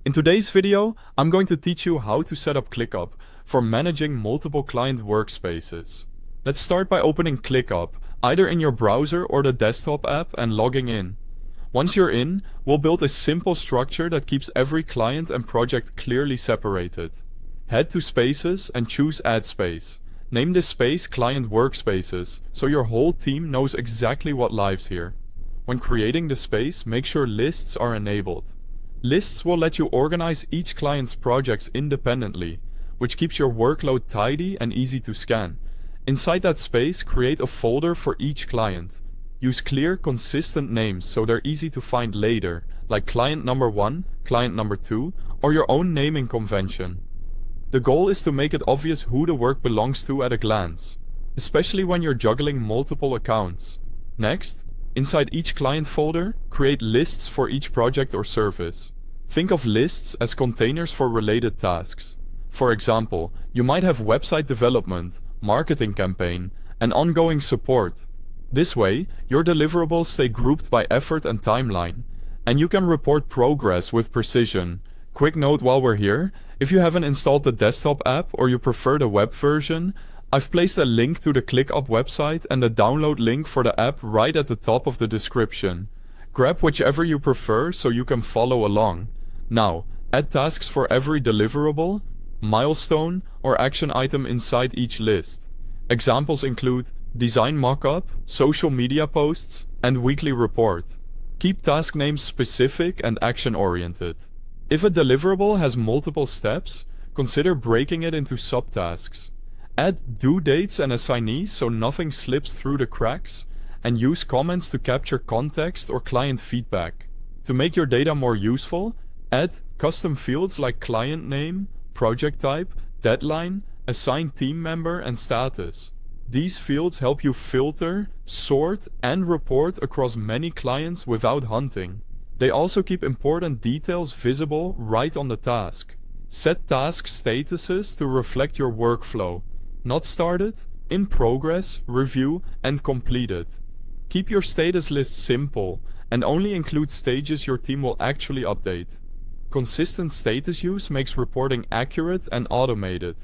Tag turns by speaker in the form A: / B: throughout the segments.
A: In today's video, I'm going to teach you how to set up ClickUp for managing multiple client workspaces. Let's start by opening ClickUp, either in your browser or the desktop app, and logging in. Once you're in, we'll build a simple structure that keeps every client and project clearly separated. Head to Spaces and choose Add Space. Name this space Client Workspaces, so your whole team knows exactly what lives here. When creating the space, make sure lists are enabled. Lists will let you organize each client's projects independently, which keeps your workload tidy and easy to scan. Inside that space, create a folder for each client. Use clear, consistent names so they're easy to find later, like client number 1, client number 2, or your own naming convention. The goal is to make it obvious who the work belongs to at a glance, especially when you're juggling multiple accounts. Next, inside each client folder, create lists for each project or service. Think of lists as containers for related tasks. For example, you might have website development, marketing campaign, and ongoing support. This way, your deliverables stay grouped by effort and timeline, and you can report progress with precision. Quick note while we're here, if you haven't installed the desktop app or you prefer the web version, I've placed a link to the ClickUp website and the download link for the app right at the top of the description. Grab whichever you prefer so you can follow along. Now, add tasks for every deliverable, milestone, or action item inside each list. Examples include design mockup, social media posts, and weekly report. Keep task names specific and action-oriented. If a deliverable has multiple steps, consider breaking it into subtasks. Add due dates and assignees so nothing slips through the cracks, and use comments to capture context or client feedback. To make your data more useful, add custom fields like client name, project type, deadline, assigned team member, and status. These fields help you filter, sort, and report across many clients without hunting. They also keep important details visible right on the task. Set task statuses to reflect your workflow. Not started, in progress, review, and completed. Keep your status list simple and only include stages your team will actually update. Consistent status use makes reporting accurate and automated.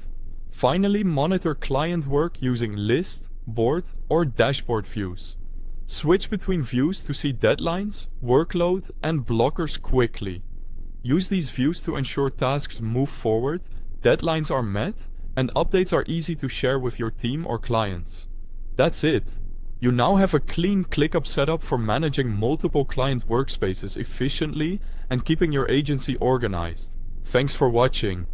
A: Finally, monitor client work using list, board, or dashboard views. Switch between views to see deadlines, workload, and blockers quickly. Use these views to ensure tasks move forward, deadlines are met, and updates are easy to share with your team or clients. That's it. You now have a clean ClickUp setup for managing multiple client workspaces efficiently and keeping your agency organized. Thanks for watching.